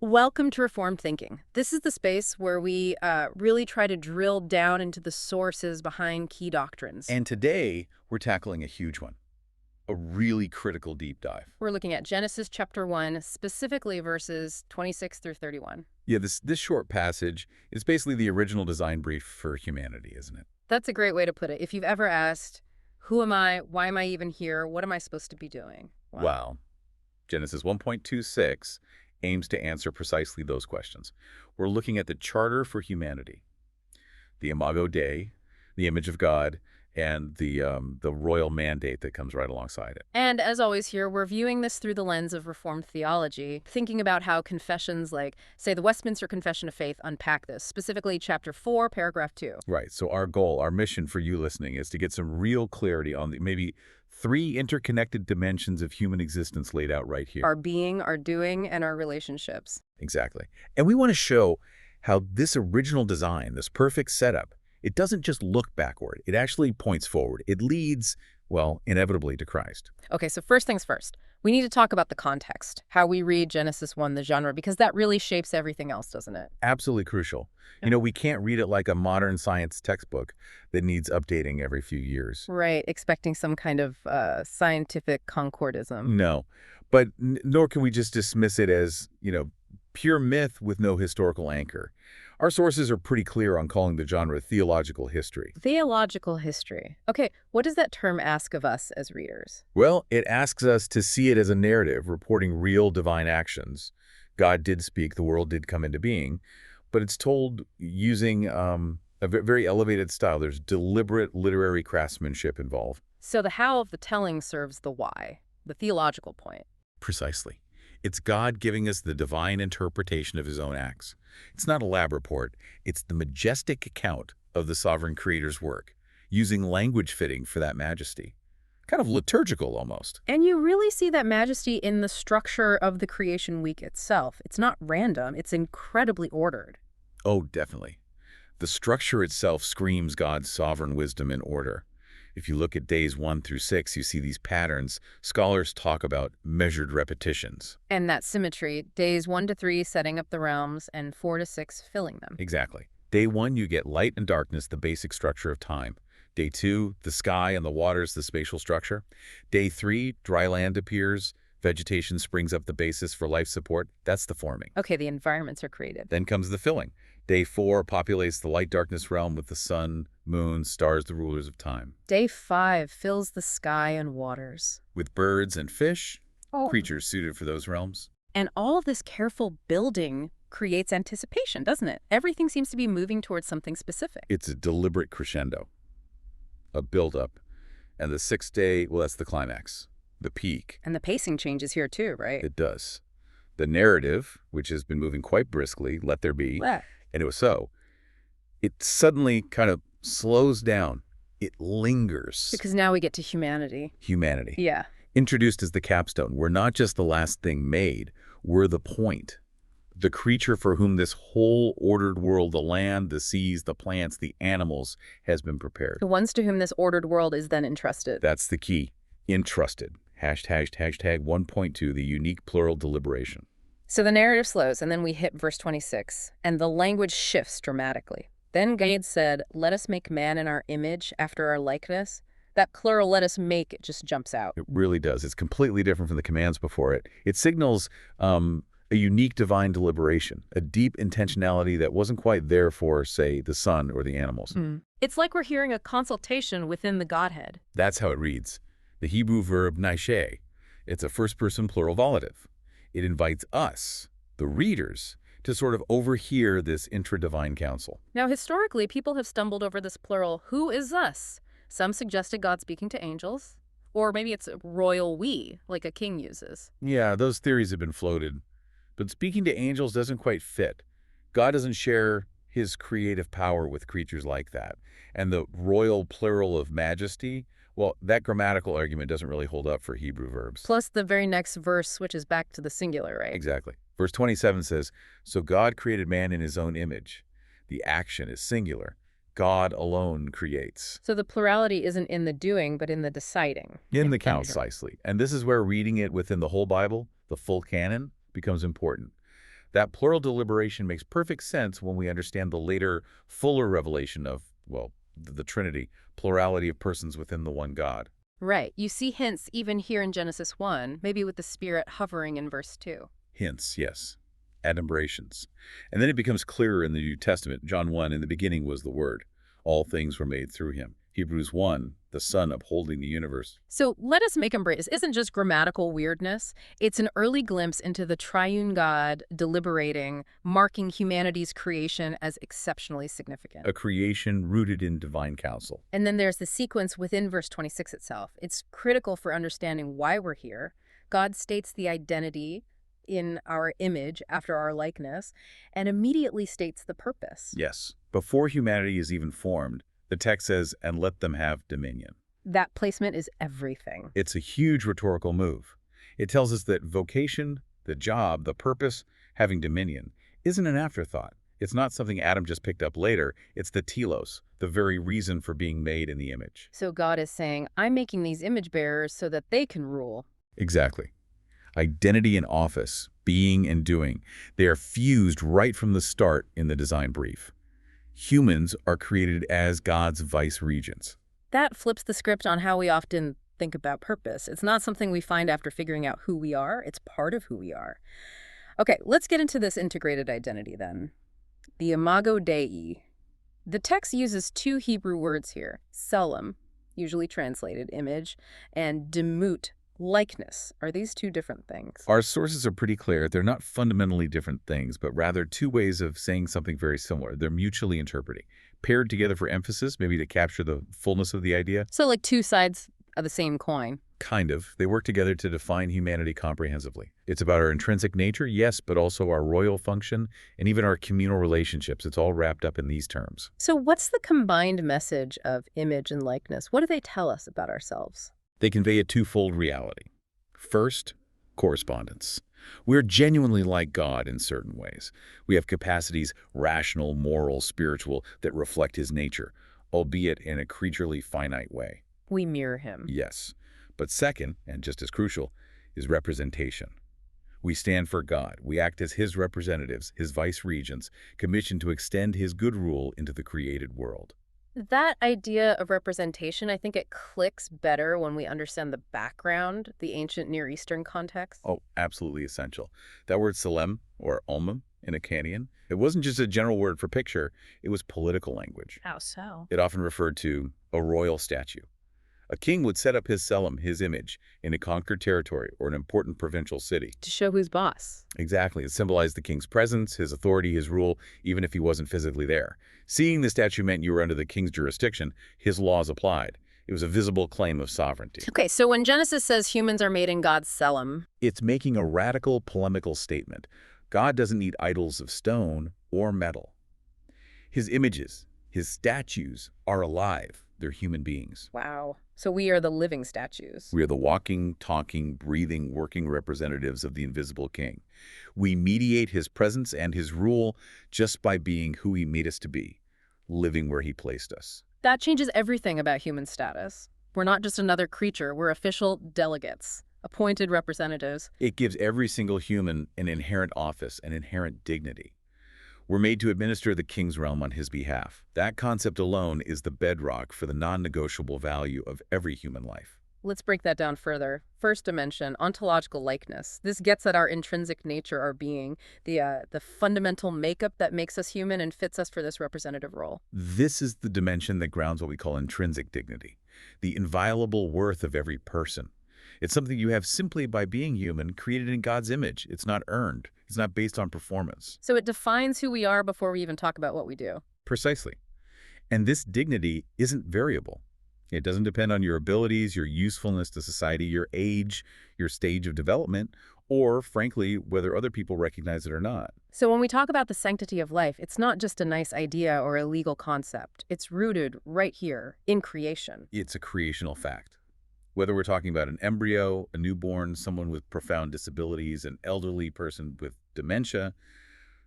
Welcome to Reformed Thinking. This is the space where we really try to drill down into the sources behind key doctrines. And today, we're tackling a huge one, a really critical deep dive. We're looking at Genesis chapter 1, specifically verses 26 through 31. Yeah, this short passage is basically the original design brief for humanity, isn't it? That's a great way to put it. If you've ever asked, who am I? Why am I even here? What am I supposed to be doing? Wow. Genesis 1.26 aims to answer precisely those questions. We're looking at the charter for humanity, the Imago Dei, the image of God, and the royal mandate that comes right alongside it. And as always here, we're viewing this through the lens of Reformed theology, thinking about how confessions like, say, the Westminster Confession of Faith unpack this, specifically chapter 4, paragraph 2. Right. So our goal, our mission for you listening is to get some real clarity on the maybe 3 interconnected dimensions of human existence laid out right here. Our being, our doing, and our relationships. Exactly. And we want to show how this original design, this perfect setup, it doesn't just look backward. It actually points forward. It leads, well, inevitably to Christ. Okay, so first things first. We need to talk about the context, how we read Genesis 1, the genre, because that really shapes everything else, doesn't it? Absolutely crucial. You know, we can't read it like a modern science textbook that needs updating every few years. Right, expecting some kind of scientific concordism. No, but nor can we just dismiss it as, pure myth with no historical anchor. Our sources are pretty clear on calling the genre theological history. Theological history. Okay, what does that term ask of us as readers? Well, it asks us to see it as a narrative reporting real divine actions. God did speak, the world did come into being, but it's told using a very elevated style. There's deliberate literary craftsmanship involved. So the how of the telling serves the why, the theological point. Precisely. It's God giving us the divine interpretation of his own acts. It's not a lab report. It's the majestic account of the sovereign creator's work, using language fitting for that majesty. Kind of liturgical almost. And you really see that majesty in the structure of the creation week itself. It's not random. It's incredibly ordered. Oh, definitely. The structure itself screams God's sovereign wisdom and order. If you look at days 1 through 6, you see these patterns. Scholars talk about measured repetitions. And that symmetry, days 1 to 3 setting up the realms, and 4 to 6 filling them. Exactly. Day 1, you get light and darkness, the basic structure of time. Day 2, the sky and the waters, the spatial structure. Day 3, dry land appears. Vegetation springs up the basis for life support. That's the forming. Okay, the environments are created. Then comes the filling. Day 4 populates the light-darkness realm with the sun, moon, stars, the rulers of time. Day 5 fills the sky and waters. With birds and fish, creatures suited for those realms. And all of this careful building creates anticipation, doesn't it? Everything seems to be moving towards something specific. It's a deliberate crescendo, a build-up. And the 6th day, well, that's the climax, the peak. And the pacing changes here too, right? It does. The narrative, which has been moving quite briskly, let there be, and it was so, it suddenly kind of slows down. It lingers. Because now we get to humanity. Humanity. Yeah. Introduced as the capstone. We're not just the last thing made. We're the point. The creature for whom this whole ordered world, the land, the seas, the plants, the animals, has been prepared. The ones to whom this ordered world is then entrusted. That's the key. Entrusted. Hashtag 1.2, the unique plural deliberation. So the narrative slows, and then we hit verse 26, and the language shifts dramatically. Then God said, "Let us make man in our image, after our likeness." That plural, "let us make," it just jumps out. It really does. It's completely different from the commands before it. It signals a unique divine deliberation, a deep intentionality that wasn't quite there for, say, the sun or the animals. It's like we're hearing a consultation within the Godhead. That's how it reads. The Hebrew verb naishe. It's a first-person plural vocative. It invites us, the readers, to sort of overhear this intra-divine counsel. Now, historically, people have stumbled over this plural, "who is us?" Some suggested God speaking to angels, or maybe it's a royal we, like a king uses. Yeah, those theories have been floated. But speaking to angels doesn't quite fit. God doesn't share his creative power with creatures like that. And the royal plural of majesty, well, that grammatical argument doesn't really hold up for Hebrew verbs. Plus, the very next verse switches back to the singular, right? Exactly. Verse 27 says, "So God created man in his own image." The action is singular. God alone creates. So the plurality isn't in the doing, but in the deciding. In the count, precisely. And this is where reading it within the whole Bible, the full canon, becomes important. That plural deliberation makes perfect sense when we understand the later, fuller revelation of, well, the Trinity, plurality of persons within the one God. Right. You see hints even here in Genesis 1, maybe with the Spirit hovering in verse 2. Hints, yes. Adumbrations. And then it becomes clearer in the New Testament. John 1, in the beginning was the Word. All things were made through him. Hebrews 1, the Son upholding the universe. So let us make embrace isn't just grammatical weirdness. It's an early glimpse into the triune God deliberating, marking humanity's creation as exceptionally significant. A creation rooted in divine counsel. And then there's the sequence within verse 26 itself. It's critical for understanding why we're here. God states the identity in our image after our likeness and immediately states the purpose. Yes. Before humanity is even formed, the text says, and let them have dominion. That placement is everything. It's a huge rhetorical move. It tells us that vocation, the job, the purpose, having dominion, isn't an afterthought. It's not something Adam just picked up later. It's the telos, the very reason for being made in the image. So God is saying, I'm making these image bearers so that they can rule. Exactly. Identity and office, being and doing, they are fused right from the start in the design brief. Humans are created as God's vice-regents. That flips the script on how we often think about purpose. It's not something we find after figuring out who we are. It's part of who we are. Okay, let's get into this integrated identity then. The imago Dei. The text uses two Hebrew words here, selim, usually translated image, and demut, likeness. Are these two different things? Our sources are pretty clear. They're not fundamentally different things, but rather two ways of saying something very similar. They're mutually interpreting. Paired together for emphasis, maybe to capture the fullness of the idea. So like two sides of the same coin. Kind of. They work together to define humanity comprehensively. It's about our intrinsic nature, yes, but also our royal function and even our communal relationships. It's all wrapped up in these terms. So what's the combined message of image and likeness? What do they tell us about ourselves? They convey a twofold reality. First, correspondence. We're genuinely like God in certain ways. We have capacities, rational, moral, spiritual, that reflect his nature, albeit in a creaturely finite way. We mirror him. Yes. But second, and just as crucial, is representation. We stand for God. We act as his representatives, his vice-regents, commissioned to extend his good rule into the created world. That idea of representation, I think it clicks better when we understand the background, the ancient Near Eastern context. Oh, absolutely essential. That word selem, or omim, in Akkadian, it wasn't just a general word for picture, it was political language. How so? It often referred to a royal statue. A king would set up his selem, his image, in a conquered territory or an important provincial city. To show who's boss. Exactly. It symbolized the king's presence, his authority, his rule, even if he wasn't physically there. Seeing the statue meant you were under the king's jurisdiction. His laws applied. It was a visible claim of sovereignty. Okay, so when Genesis says humans are made in God's selim, It's making a radical polemical statement. God doesn't need idols of stone or metal. His images, his statues, are alive. They're human beings. wow. So we are the living statues. We are the walking, talking, breathing, working representatives of the invisible king. We mediate his presence and his rule just by being who he made us to be, living where he placed us. That changes everything about human status. We're not just another creature. We're official delegates, appointed representatives. It gives every single human an inherent office, an inherent dignity. We're made to administer the king's realm on his behalf. That concept alone is the bedrock for the non-negotiable value of every human life. Let's break that down further. First dimension, ontological likeness. This gets at our intrinsic nature, our being, the fundamental makeup that makes us human and fits us for this representative role. This is the dimension that grounds what we call intrinsic dignity, the inviolable worth of every person. It's something you have simply by being human, created in God's image. It's not earned. It's not based on performance. So it defines who we are before we even talk about what we do. Precisely. And this dignity isn't variable. It doesn't depend on your abilities, your usefulness to society, your age, your stage of development, or, frankly, whether other people recognize it or not. So when we talk about the sanctity of life, it's not just a nice idea or a legal concept. It's rooted right here in creation. It's a creational fact. Whether we're talking about an embryo, a newborn, someone with profound disabilities, an elderly person with dementia,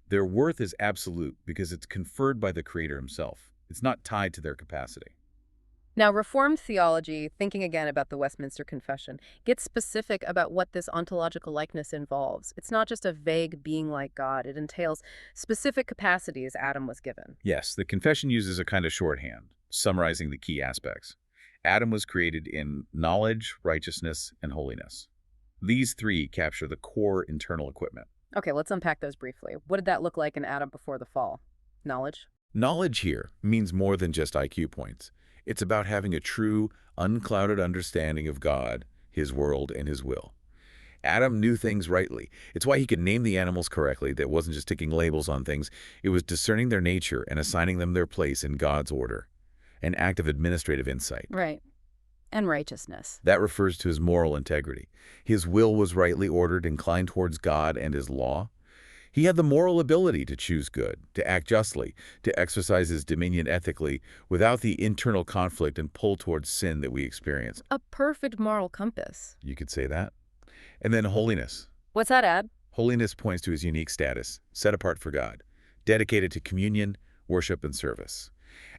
their worth is absolute because it's conferred by the Creator himself. It's not tied to their capacity. Now, Reformed theology, thinking again about the Westminster Confession, gets specific about what this ontological likeness involves. It's not just a vague being like God, it entails specific capacities Adam was given. Yes, the confession uses a kind of shorthand, summarizing the key aspects. Adam was created in knowledge, righteousness, and holiness. These three capture the core internal equipment. Okay, let's unpack those briefly. What did that look like in Adam before the fall? Knowledge? Knowledge here means more than just IQ points. It's about having a true, unclouded understanding of God, His world, and His will. Adam knew things rightly. It's why he could name the animals correctly. That wasn't just sticking labels on things. It was discerning their nature and assigning them their place in God's order. An act of administrative insight. Right. And righteousness. That refers to his moral integrity. His will was rightly ordered, inclined towards God and His law. He had the moral ability to choose good, to act justly, to exercise his dominion ethically, without the internal conflict and pull towards sin that we experience. A perfect moral compass. You could say that. And then holiness. What's that, Ad? Holiness points to his unique status, set apart for God, dedicated to communion, worship, and service.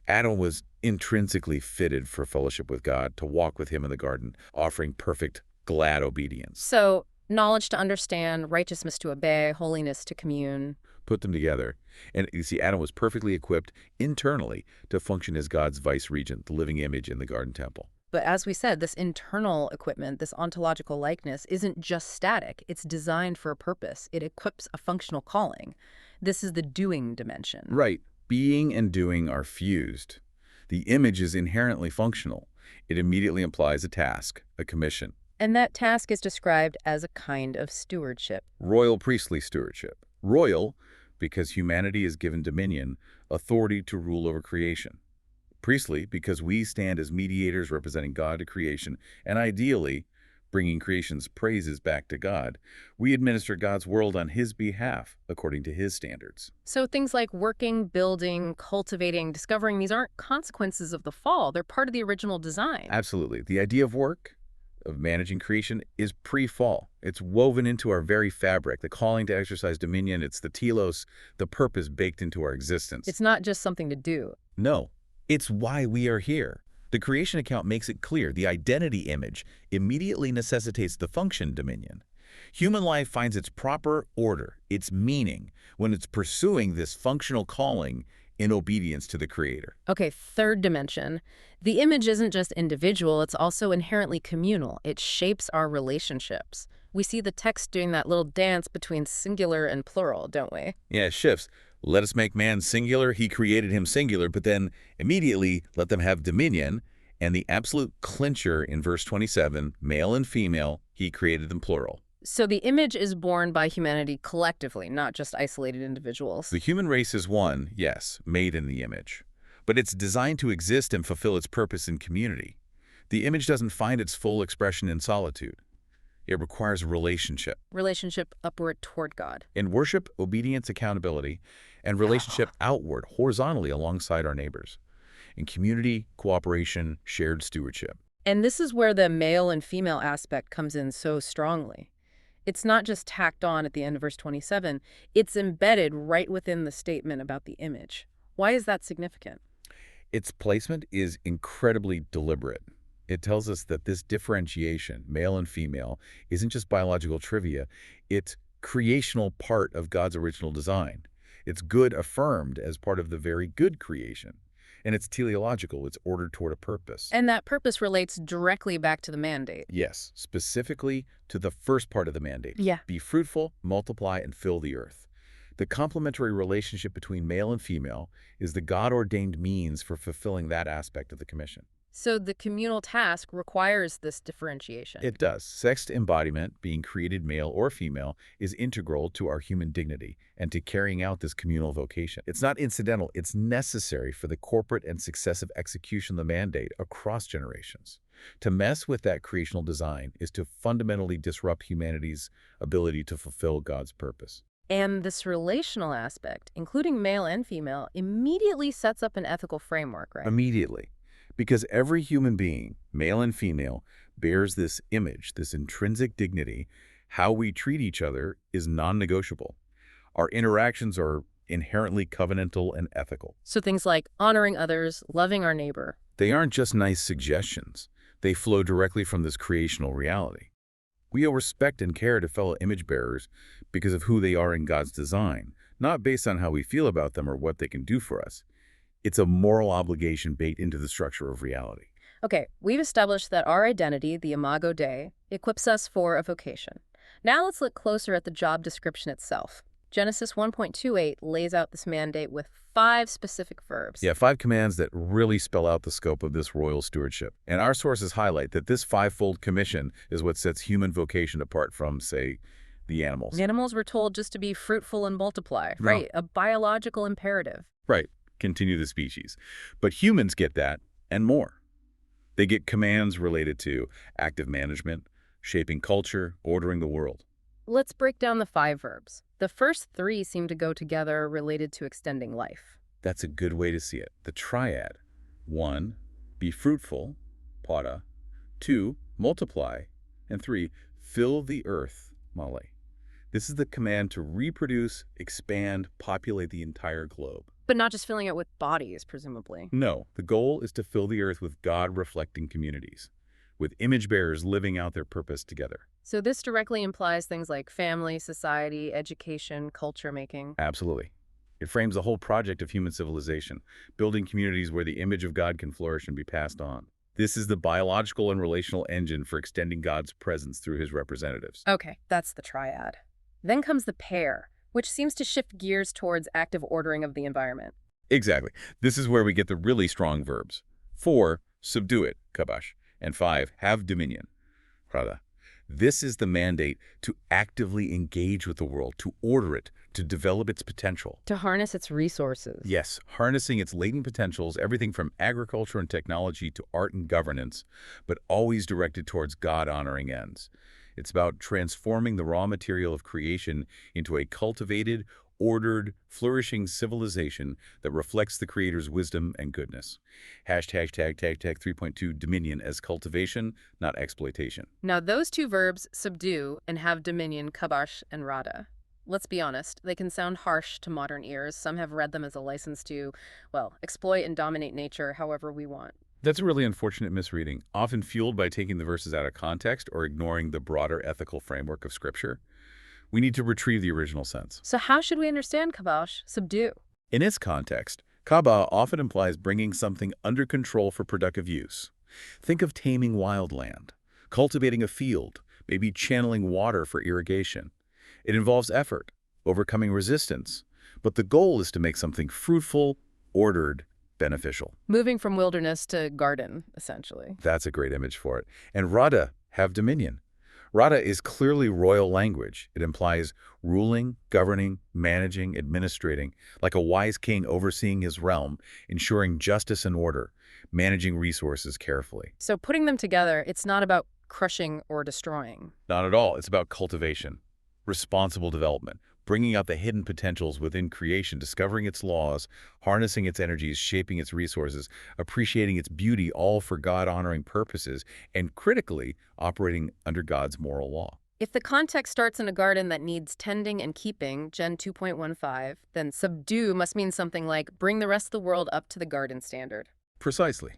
Adam was intrinsically fitted for fellowship with God, to walk with Him in the garden, offering perfect, glad obedience. So, knowledge to understand, righteousness to obey, holiness to commune. Put them together, and you see Adam was perfectly equipped internally to function as God's vice-regent, the living image in the garden temple. But as we said, this internal equipment, this ontological likeness, isn't just static. It's designed for a purpose. It equips a functional calling. This is the doing dimension. Right. Being and doing are fused. The image is inherently functional. It immediately implies a task, a commission. And that task is described as a kind of stewardship. Royal priestly stewardship. Royal, because humanity is given dominion, authority to rule over creation. Priestly, because we stand as mediators representing God to creation, and ideally, bringing creation's praises back to God. We administer God's world on His behalf, according to His standards. So things like working, building, cultivating, discovering, these aren't consequences of the fall. They're part of the original design. Absolutely. The idea of work, of managing creation, is pre-fall. It's woven into our very fabric. The calling to exercise dominion, it's the telos, the purpose baked into our existence. It's not just something to do. No, it's why we are here. The creation account makes it clear the identity image immediately necessitates the function dominion. Human life finds its proper order, its meaning, when it's pursuing this functional calling in obedience to the Creator. Okay, third dimension. The image isn't just individual, it's also inherently communal. It shapes our relationships. We see the text doing that little dance between singular and plural, don't we? Yeah, it shifts. Let us make man singular. He created him singular, but then immediately let them have dominion. And the absolute clincher in verse 27, male and female, He created them plural. So the image is born by humanity collectively, not just isolated individuals. The human race is one, yes, made in the image. But it's designed to exist and fulfill its purpose in community. The image doesn't find its full expression in solitude. It requires relationship. Relationship upward toward God. In worship, obedience, accountability, and relationship outward, horizontally alongside our neighbors. In community, cooperation, shared stewardship. And this is where the male and female aspect comes in so strongly. It's not just tacked on at the end of verse 27. It's embedded right within the statement about the image. Why is that significant? Its placement is incredibly deliberate. It tells us that this differentiation, male and female, isn't just biological trivia. It's creational part of God's original design. It's good affirmed as part of the very good creation. And it's teleological. It's ordered toward a purpose. And that purpose relates directly back to the mandate. Yes, specifically to the first part of the mandate. Yeah. Be fruitful, multiply, and fill the earth. The complementary relationship between male and female is the God-ordained means for fulfilling that aspect of the commission. So the communal task requires this differentiation. It does. Sexed embodiment, being created male or female, is integral to our human dignity and to carrying out this communal vocation. It's not incidental. It's necessary for the corporate and successive execution of the mandate across generations. To mess with that creational design is to fundamentally disrupt humanity's ability to fulfill God's purpose. And this relational aspect, including male and female, immediately sets up an ethical framework, right? Immediately. Because every human being, male and female, bears this image, this intrinsic dignity. How we treat each other is non-negotiable. Our interactions are inherently covenantal and ethical. So things like honoring others, loving our neighbor, They aren't just nice suggestions. They flow directly from this creational reality. We owe respect and care to fellow image bearers because of who they are in God's design, not based on how we feel about them or what they can do for us. It's a moral obligation baked into the structure of reality. Okay, we've established that our identity, the imago Dei, equips us for a vocation. Now let's look closer at the job description itself. Genesis 1.28 lays out this mandate with 5 specific verbs. Yeah, 5 commands that really spell out the scope of this royal stewardship. And our sources highlight that this fivefold commission is what sets human vocation apart from, say, the animals. Animals were told just to be fruitful and multiply, No. right? A biological imperative. Right, continue the species. But humans get that and more. They get commands related to active management, shaping culture, ordering the world. Let's break down the 5 verbs. The first 3 seem to go together related to extending life. That's a good way to see it. The triad. 1, be fruitful, pada. 2, multiply. And 3, fill the earth, male. This is the command to reproduce, expand, populate the entire globe. But not just filling it with bodies, presumably. No, the goal is to fill the earth with God-reflecting communities, with image bearers living out their purpose together. So this directly implies things like family, society, education, culture making. Absolutely. It frames the whole project of human civilization, building communities where the image of God can flourish and be passed on. This is the biological and relational engine for extending God's presence through his representatives. Okay, that's the triad. Then comes the pair, which seems to shift gears towards active ordering of the environment. Exactly. This is where we get the really strong verbs. 4, subdue it, kabash. And 5, have dominion, rada. This is the mandate to actively engage with the world, to order it, to develop its potential. To harness its resources. Yes, harnessing its latent potentials, everything from agriculture and technology to art and governance, but always directed towards God-honoring ends. It's about transforming the raw material of creation into a cultivated, ordered, flourishing civilization that reflects the Creator's wisdom and goodness. Hashtag 3.2 dominion as cultivation, not exploitation. Now those 2 verbs, subdue and have dominion, kabash and rada. Let's be honest, they can sound harsh to modern ears. Some have read them as a license to, well, exploit and dominate nature however we want. That's a really unfortunate misreading, often fueled by taking the verses out of context or ignoring the broader ethical framework of Scripture. We need to retrieve the original sense. So how should we understand kabash, subdue? In its context, kaba often implies bringing something under control for productive use. Think of taming wildland, cultivating a field, maybe channeling water for irrigation. It involves effort, overcoming resistance, but the goal is to make something fruitful, ordered, beneficial. Moving from wilderness to garden, essentially. That's a great image for it. And rada, have dominion. Rada is clearly royal language. It implies ruling, governing, managing, administrating, like a wise king overseeing his realm, ensuring justice and order, managing resources carefully. So putting them together, it's not about crushing or destroying. Not at all. It's about cultivation, responsible development, bringing out the hidden potentials within creation, discovering its laws, harnessing its energies, shaping its resources, appreciating its beauty, all for God-honoring purposes, and critically, operating under God's moral law. If the context starts in a garden that needs tending and keeping, Gen 2.15, then subdue must mean something like bring the rest of the world up to the garden standard. Precisely.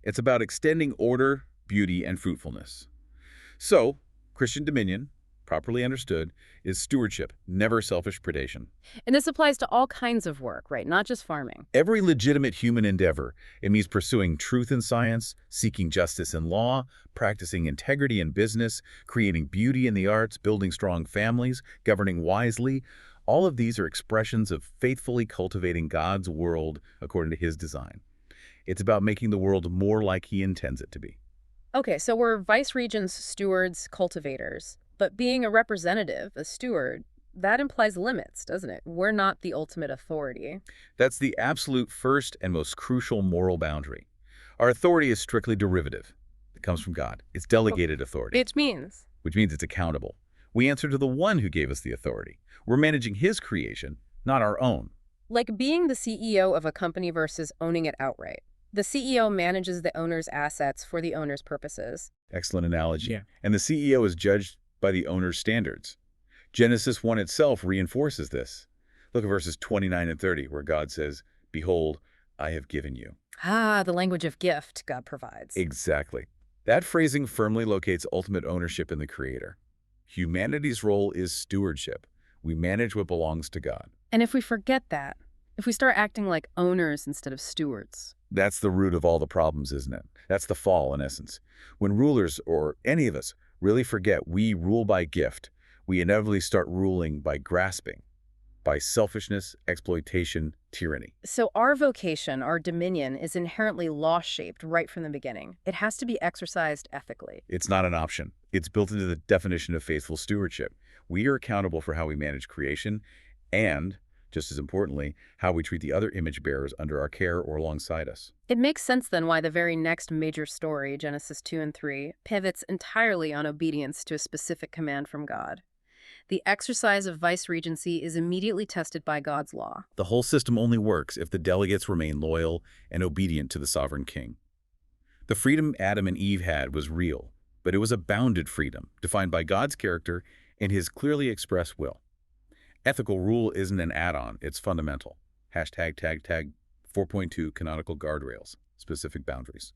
It's about extending order, beauty, and fruitfulness. So, Christian dominion, properly understood, is stewardship, never selfish predation. And this applies to all kinds of work, right? Not just farming. Every legitimate human endeavor, it means pursuing truth in science, seeking justice in law, practicing integrity in business, creating beauty in the arts, building strong families, governing wisely. All of these are expressions of faithfully cultivating God's world according to his design. It's about making the world more like he intends it to be. Okay, so we're vice-regents, stewards, cultivators. But being a representative, a steward, that implies limits, doesn't it? We're not the ultimate authority. That's the absolute first and most crucial moral boundary. Our authority is strictly derivative. It comes from God. It's delegated authority. It means? Which means it's accountable. We answer to the one who gave us the authority. We're managing his creation, not our own. Like being the CEO of a company versus owning it outright. The CEO manages the owner's assets for the owner's purposes. Excellent analogy. Yeah. And the CEO is judged by the owner's standards. Genesis 1 itself reinforces this. Look at verses 29 and 30, where God says, "Behold, I have given you." Ah, the language of gift God provides. Exactly. That phrasing firmly locates ultimate ownership in the Creator. Humanity's role is stewardship. We manage what belongs to God. And if we forget that, if we start acting like owners instead of stewards, That's the root of all the problems, isn't it? That's the fall, in essence. When rulers, or any of us, really forget we rule by gift, we inevitably start ruling by grasping, by selfishness, exploitation, tyranny. so our vocation, our dominion, is inherently law-shaped right from the beginning. It has to be exercised ethically. It's not an option. It's built into the definition of faithful stewardship. We are accountable for how we manage creation and, just as importantly, how we treat the other image bearers under our care or alongside us. It makes sense then why the very next major story, Genesis 2 and 3, pivots entirely on obedience to a specific command from God. The exercise of vice-regency is immediately tested by God's law. The whole system only works if the delegates remain loyal and obedient to the sovereign king. The freedom Adam and Eve had was real, but it was a bounded freedom, defined by God's character and his clearly expressed will. Ethical rule isn't an add-on, it's fundamental. Hashtag tag tag 4.2 canonical guardrails, specific boundaries.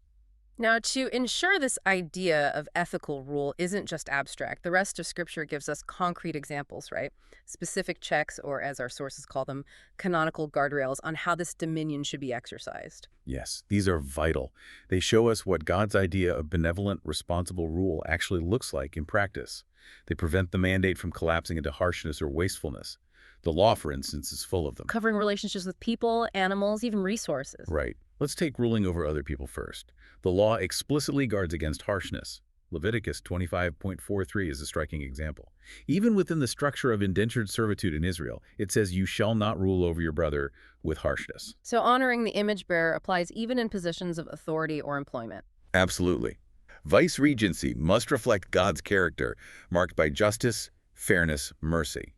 Now, to ensure this idea of ethical rule isn't just abstract, the rest of Scripture gives us concrete examples, right? Specific checks, or as our sources call them, canonical guardrails on how this dominion should be exercised. Yes, these are vital. They show us what God's idea of benevolent, responsible rule actually looks like in practice. They prevent the mandate from collapsing into harshness or wastefulness. The law, for instance, is full of them. Covering relationships with people, animals, even resources. Right. Let's take ruling over other people first. The law explicitly guards against harshness. Leviticus 25.43 is a striking example. Even within the structure of indentured servitude in Israel, it says you shall not rule over your brother with harshness. So honoring the image bearer applies even in positions of authority or employment. Absolutely. Vice-regency must reflect God's character, marked by justice, fairness, mercy.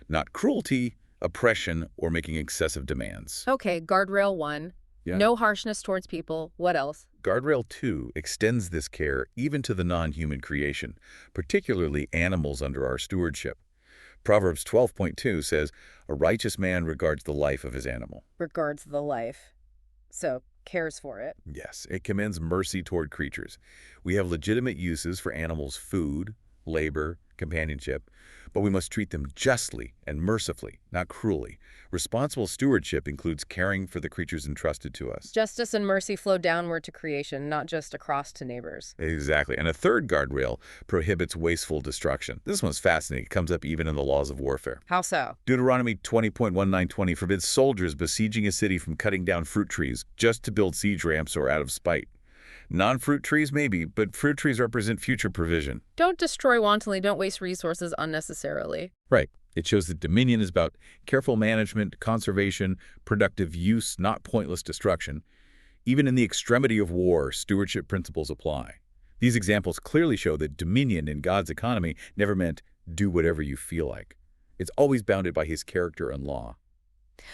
Not cruelty, oppression, or making excessive demands. Okay, guardrail 1. Yeah. No harshness towards people. What else? Guardrail 2 extends this care even to the non-human creation, particularly animals under our stewardship. Proverbs 12.2 says, "A righteous man regards the life of his animal." Regards the life. So, cares for it. Yes, it commends mercy toward creatures. We have legitimate uses for animals' food, labor, companionship, but we must treat them justly and mercifully, not cruelly. Responsible stewardship includes caring for the creatures entrusted to us. Justice and mercy flow downward to creation, not just across to neighbors. Exactly. And a third guardrail prohibits wasteful destruction. This one's fascinating. It comes up even in the laws of warfare. How so? Deuteronomy 20.1920 forbids soldiers besieging a city from cutting down fruit trees just to build siege ramps or out of spite. Non-fruit trees maybe, but fruit trees represent future provision. Don't destroy wantonly, don't waste resources unnecessarily. Right. It shows that dominion is about careful management, conservation, productive use, not pointless destruction. Even in the extremity of war, stewardship principles apply. These examples clearly show that dominion in God's economy never meant do whatever you feel like. It's always bounded by his character and law.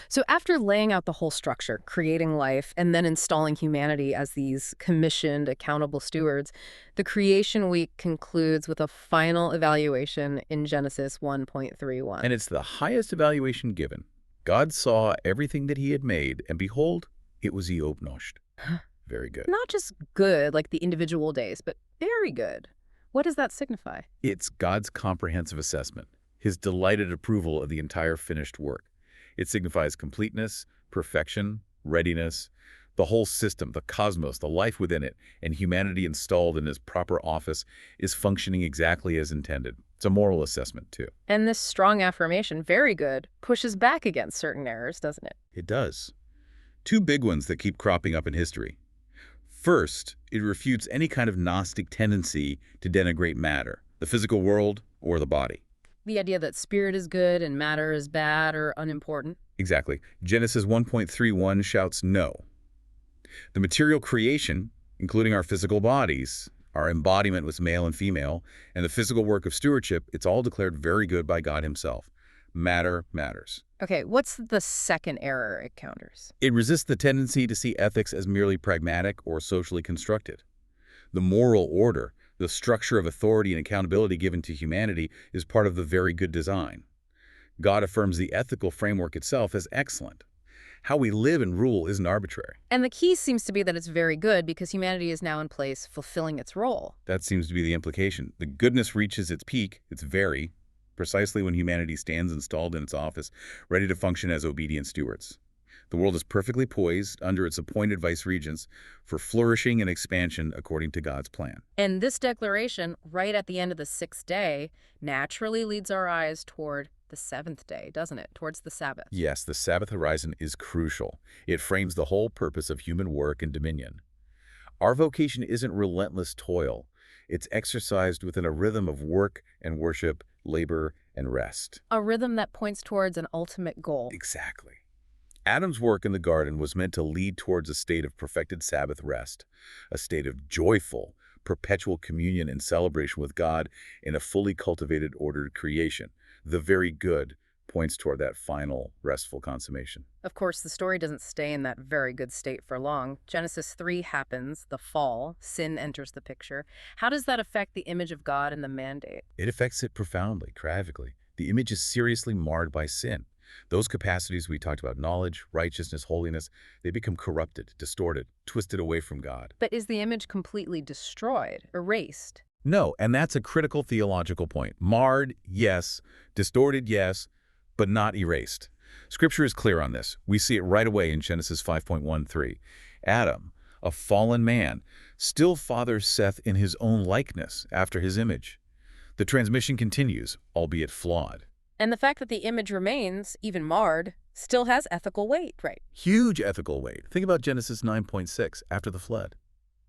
So after laying out the whole structure, creating life, and then installing humanity as these commissioned, accountable stewards, the creation week concludes with a final evaluation in Genesis 1.31. And it's the highest evaluation given. God saw everything that he had made, and behold, it was Eobnoshed. Very good. Not just good, like the individual days, but very good. What does that signify? It's God's comprehensive assessment, his delighted approval of the entire finished work. It signifies completeness, perfection, readiness, the whole system, the cosmos, the life within it, and humanity installed in its proper office is functioning exactly as intended. It's a moral assessment, too. And this strong affirmation, very good, pushes back against certain errors, doesn't it? It does. Two big ones that keep cropping up in history. First, it refutes any kind of Gnostic tendency to denigrate matter, the physical world or the body. The idea that spirit is good and matter is bad or unimportant. Exactly. Genesis 1.31 shouts no. The material creation, including our physical bodies, our embodiment was male and female, and the physical work of stewardship, it's all declared very good by God himself. Matter matters. Okay, what's the second error it counters? It resists the tendency to see ethics as merely pragmatic or socially constructed. The moral order, the structure of authority and accountability given to humanity, is part of the very good design. God affirms the ethical framework itself as excellent. How we live and rule isn't arbitrary. And the key seems to be that it's very good because humanity is now in place fulfilling its role. That seems to be the implication. The goodness reaches its peak, its very, precisely when humanity stands installed in its office, ready to function as obedient stewards. The world is perfectly poised, under its appointed vice-regents, for flourishing and expansion according to God's plan. And this declaration, right at the end of the sixth day, naturally leads our eyes toward the seventh day, doesn't it? Towards the Sabbath. Yes, the Sabbath horizon is crucial. It frames the whole purpose of human work and dominion. Our vocation isn't relentless toil. It's exercised within a rhythm of work and worship, labor and rest. A rhythm that points towards an ultimate goal. Exactly. Adam's work in the garden was meant to lead towards a state of perfected Sabbath rest, a state of joyful, perpetual communion and celebration with God in a fully cultivated, ordered creation. The very good points toward that final, restful consummation. Of course, the story doesn't stay in that very good state for long. Genesis 3 happens, the fall, sin enters the picture. How does that affect the image of God and the mandate? It affects it profoundly, tragically. The image is seriously marred by sin. Those capacities we talked about, knowledge, righteousness, holiness, they become corrupted, distorted, twisted away from God. But is the image completely destroyed, erased? No, and that's a critical theological point. Marred, yes. Distorted, yes, but not erased. Scripture is clear on this. We see it right away in Genesis 5:13. Adam, a fallen man, still fathers Seth in his own likeness, after his image. The transmission continues, albeit flawed. And the fact that the image remains, even marred, still has ethical weight, right? Huge ethical weight. Think about Genesis 9:6, after the flood.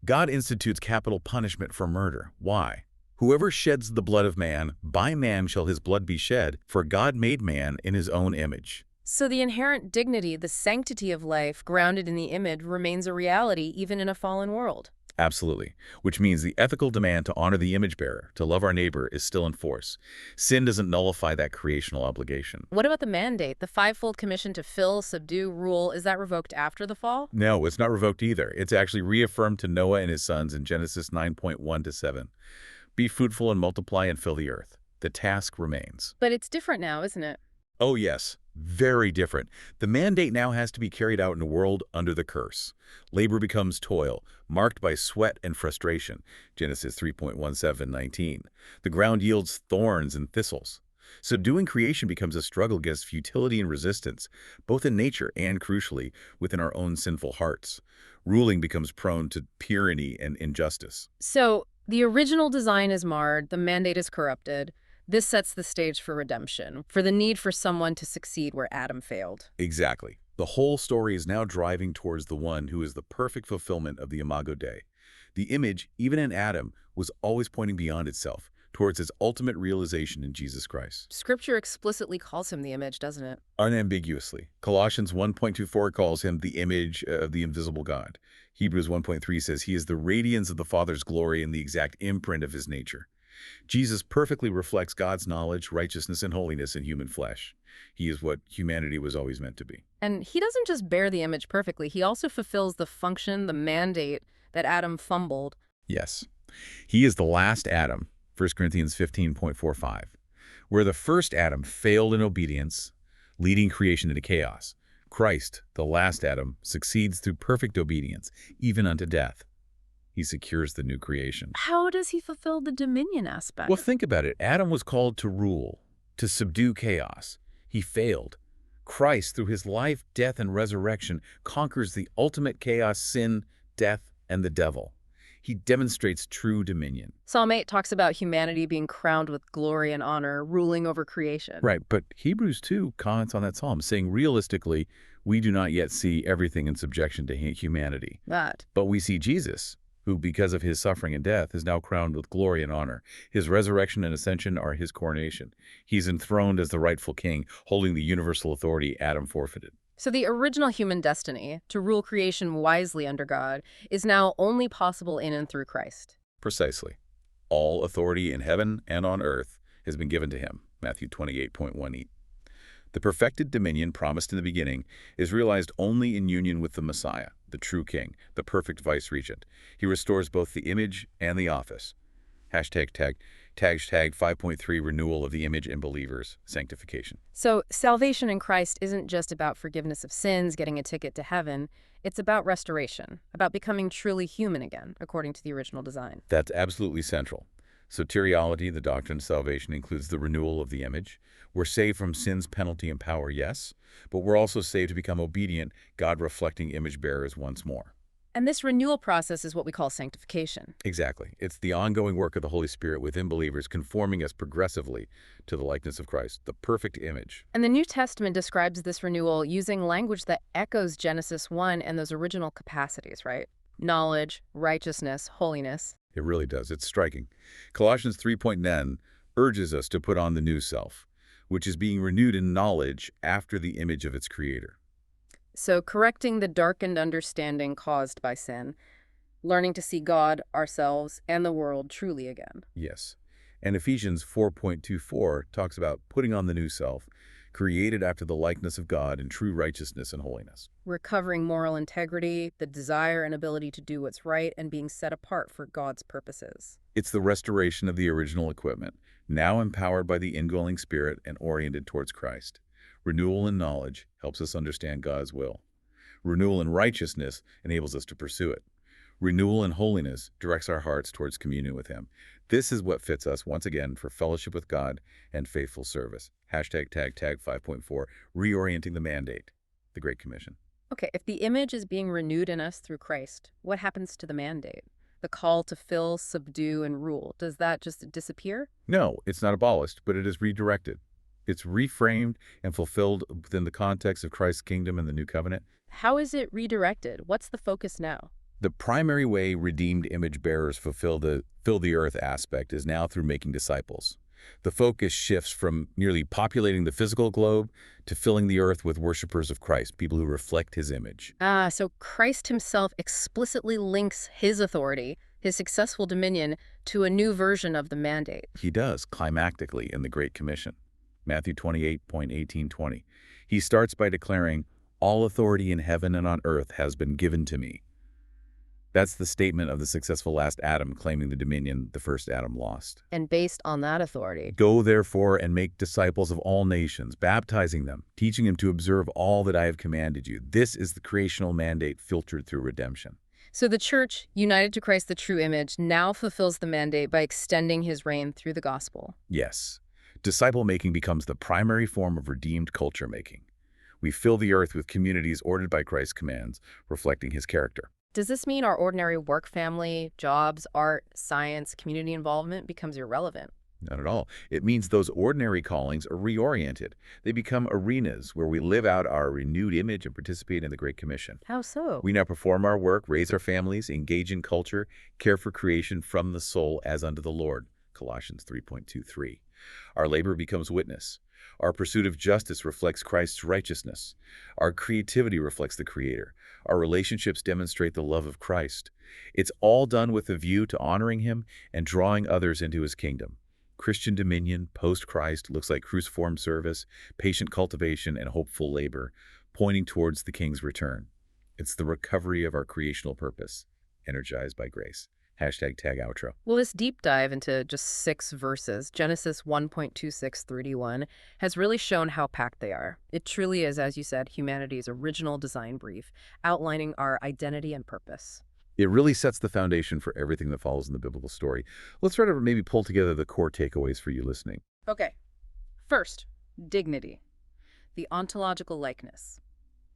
God institutes capital punishment for murder. Why? Whoever sheds the blood of man, by man shall his blood be shed, for God made man in his own image. So the inherent dignity, the sanctity of life grounded in the image remains a reality even in a fallen world. Absolutely. Which means the ethical demand to honor the image bearer, to love our neighbor, is still in force. Sin doesn't nullify that creational obligation. What about the mandate, the fivefold commission to fill, subdue, rule? Is that revoked after the fall? No, it's not revoked either. It's actually reaffirmed to Noah and his sons in Genesis 9:1-7. Be fruitful and multiply and fill the earth. The task remains. But it's different now, isn't it? Oh yes, very different. The mandate now has to be carried out in a world under the curse. Labor becomes toil, marked by sweat and frustration. Genesis 3:17-19. The ground yields thorns and thistles. Subduing creation becomes a struggle against futility and resistance, both in nature and, crucially, within our own sinful hearts. Ruling becomes prone to tyranny and injustice. So the original design is marred, the mandate is corrupted. This sets the stage for redemption, for the need for someone to succeed where Adam failed. Exactly. The whole story is now driving towards the one who is the perfect fulfillment of the Imago Dei. The image, even in Adam, was always pointing beyond itself, towards its ultimate realization in Jesus Christ. Scripture explicitly calls him the image, doesn't it? Unambiguously. Colossians 1:24 calls him the image of the invisible God. Hebrews 1:3 says he is the radiance of the Father's glory and the exact imprint of his nature. Jesus perfectly reflects God's knowledge, righteousness, and holiness in human flesh. He is what humanity was always meant to be. And he doesn't just bear the image perfectly, he also fulfills the function, the mandate that Adam fumbled. Yes. He is the last Adam, 1 Corinthians 15:45, where the first Adam failed in obedience, leading creation into chaos. Christ, the last Adam, succeeds through perfect obedience, even unto death. He secures the new creation. How does he fulfill the dominion aspect? Well, think about it. Adam was called to rule, to subdue chaos. He failed. Christ, through his life, death, and resurrection, conquers the ultimate chaos, sin, death, and the devil. He demonstrates true dominion. Psalm 8 talks about humanity being crowned with glory and honor, ruling over creation. Right, but Hebrews 2 comments on that psalm, saying realistically, we do not yet see everything in subjection to humanity. But we see Jesus, who, because of his suffering and death, is now crowned with glory and honor. His resurrection and ascension are his coronation. He's enthroned as the rightful king, holding the universal authority Adam forfeited. So the original human destiny, to rule creation wisely under God, is now only possible in and through Christ. Precisely. All authority in heaven and on earth has been given to him. Matthew 28:18. The perfected dominion promised in the beginning is realized only in union with the Messiah, the true king, the perfect vice-regent. He restores both the image and the office. #, Hashtag 5.3 renewal of the image in believers, sanctification. So salvation in Christ isn't just about forgiveness of sins, getting a ticket to heaven. It's about restoration, about becoming truly human again, according to the original design. That's absolutely central. Soteriology, the doctrine of salvation, includes the renewal of the image. We're saved from sin's penalty and power, yes, but we're also saved to become obedient, God-reflecting image bearers once more. And this renewal process is what we call sanctification. Exactly. It's the ongoing work of the Holy Spirit within believers, conforming us progressively to the likeness of Christ, the perfect image. And the New Testament describes this renewal using language that echoes Genesis 1 and those original capacities, right? Knowledge, righteousness, holiness. It really does. It's striking. Colossians 3.9 urges us to put on the new self, which is being renewed in knowledge after the image of its creator. So correcting the darkened understanding caused by sin, learning to see God, ourselves, and the world truly again. Yes. And Ephesians 4.24 talks about putting on the new self, created after the likeness of God in true righteousness and holiness. Recovering moral integrity, the desire and ability to do what's right, and being set apart for God's purposes. It's the restoration of the original equipment, now empowered by the indwelling Spirit and oriented towards Christ. Renewal in knowledge helps us understand God's will. Renewal in righteousness enables us to pursue it. Renewal in holiness directs our hearts towards communion with Him. This is what fits us, once again, for fellowship with God and faithful service. Hashtag tag 5.4, reorienting the mandate, the Great Commission. Okay, if the image is being renewed in us through Christ, what happens to the mandate? The call to fill, subdue, and rule. Does that just disappear? No, it's not abolished, but it is redirected. It's reframed and fulfilled within the context of Christ's kingdom and the new covenant. How is it redirected? What's the focus now? The primary way redeemed image bearers fulfill the fill the earth aspect is now through making disciples. The focus shifts from merely populating the physical globe to filling the earth with worshipers of Christ, people who reflect His image. So Christ himself explicitly links his authority, his successful dominion, to a new version of the mandate. He does, climactically, in the Great Commission. Matthew 28.18-20. He starts by declaring, "All authority in heaven and on earth has been given to me." That's the statement of the successful last Adam claiming the dominion the first Adam lost. And based on that authority, "Go therefore and make disciples of all nations, baptizing them, teaching them to observe all that I have commanded you." This is the creational mandate filtered through redemption. so the church, united to Christ the true image, now fulfills the mandate by extending his reign through the gospel. Yes. Disciple-making becomes the primary form of redeemed culture-making. We fill the earth with communities ordered by Christ's commands, reflecting His character. Does this mean our ordinary work family, jobs, art, science, community involvement becomes irrelevant? Not at all. It means those ordinary callings are reoriented. They become arenas where we live out our renewed image and participate in the Great Commission. How so? We now perform our work, raise our families, engage in culture, care for creation from the soul as unto the Lord. Colossians 3.23. Our labor becomes witness. Our pursuit of justice reflects Christ's righteousness. Our creativity reflects the Creator. Our relationships demonstrate the love of Christ. It's all done with a view to honoring Him and drawing others into His kingdom. Christian dominion, post-Christ, looks like cruciform service, patient cultivation, and hopeful labor, pointing towards the King's return. It's the recovery of our creational purpose, energized by grace. Hashtag tag outro. Well, this deep dive into just 6 verses, Genesis 1.26-31, has really shown how packed they are. It truly is, as you said, humanity's original design brief, outlining our identity and purpose. It really sets the foundation for everything that follows in the biblical story. Let's try to maybe pull together the core takeaways for you listening. Okay. First, dignity. The ontological likeness.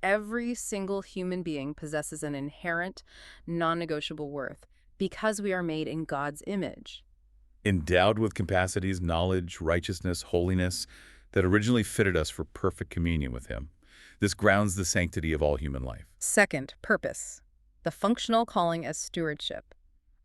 Every single human being possesses an inherent, non-negotiable worth, because we are made in God's image. Endowed with capacities, knowledge, righteousness, holiness that originally fitted us for perfect communion with Him. This grounds the sanctity of all human life. Second, purpose. The functional calling as stewardship.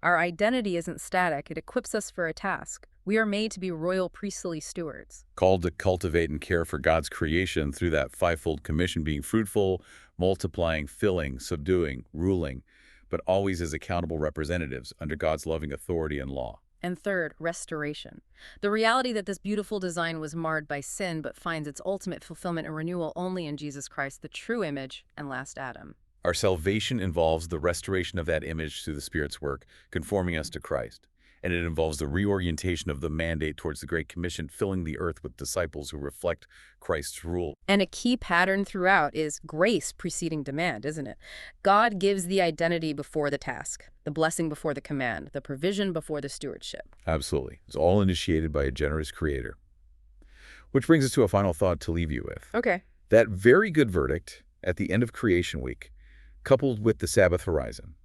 Our identity isn't static, it equips us for a task. We are made to be royal priestly stewards. Called to cultivate and care for God's creation through that fivefold commission, being fruitful, multiplying, filling, subduing, ruling, but always as accountable representatives under God's loving authority and law. And third, restoration. The reality that this beautiful design was marred by sin but finds its ultimate fulfillment and renewal only in Jesus Christ, the true image and last Adam. Our salvation involves the restoration of that image through the Spirit's work, conforming us to Christ. and it involves the reorientation of the mandate towards the Great Commission, filling the earth with disciples who reflect Christ's rule. And a key pattern throughout is grace preceding demand, isn't it? God gives the identity before the task, the blessing before the command, the provision before the stewardship. Absolutely. It's all initiated by a generous creator. Which brings us to a final thought to leave you with. Okay. That very good verdict at the end of creation week, coupled with the Sabbath horizon,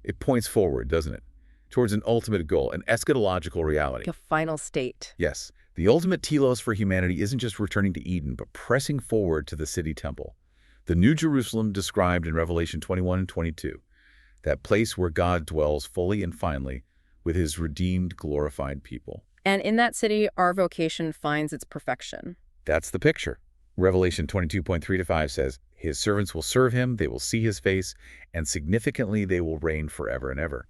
it points forward, doesn't it? Towards an ultimate goal, an eschatological reality. A final state. Yes, the ultimate telos for humanity isn't just returning to Eden, but pressing forward to the city temple, the New Jerusalem described in Revelation 21 and 22, that place where God dwells fully and finally with his redeemed, glorified people. And in that city, our vocation finds its perfection. That's the picture. Revelation 22:3-5 says, his servants will serve him, they will see his face, and significantly they will reign forever and ever.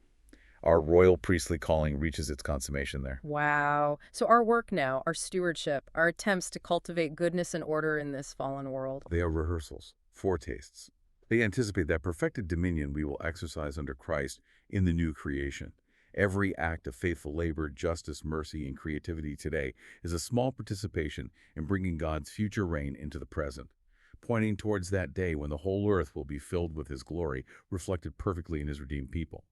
Our royal priestly calling reaches its consummation there. Wow. So our work now, our stewardship, our attempts to cultivate goodness and order in this fallen world. They are rehearsals, foretastes. They anticipate that perfected dominion we will exercise under Christ in the new creation. Every act of faithful labor, justice, mercy, and creativity today is a small participation in bringing God's future reign into the present, pointing towards that day when the whole earth will be filled with his glory, reflected perfectly in his redeemed people.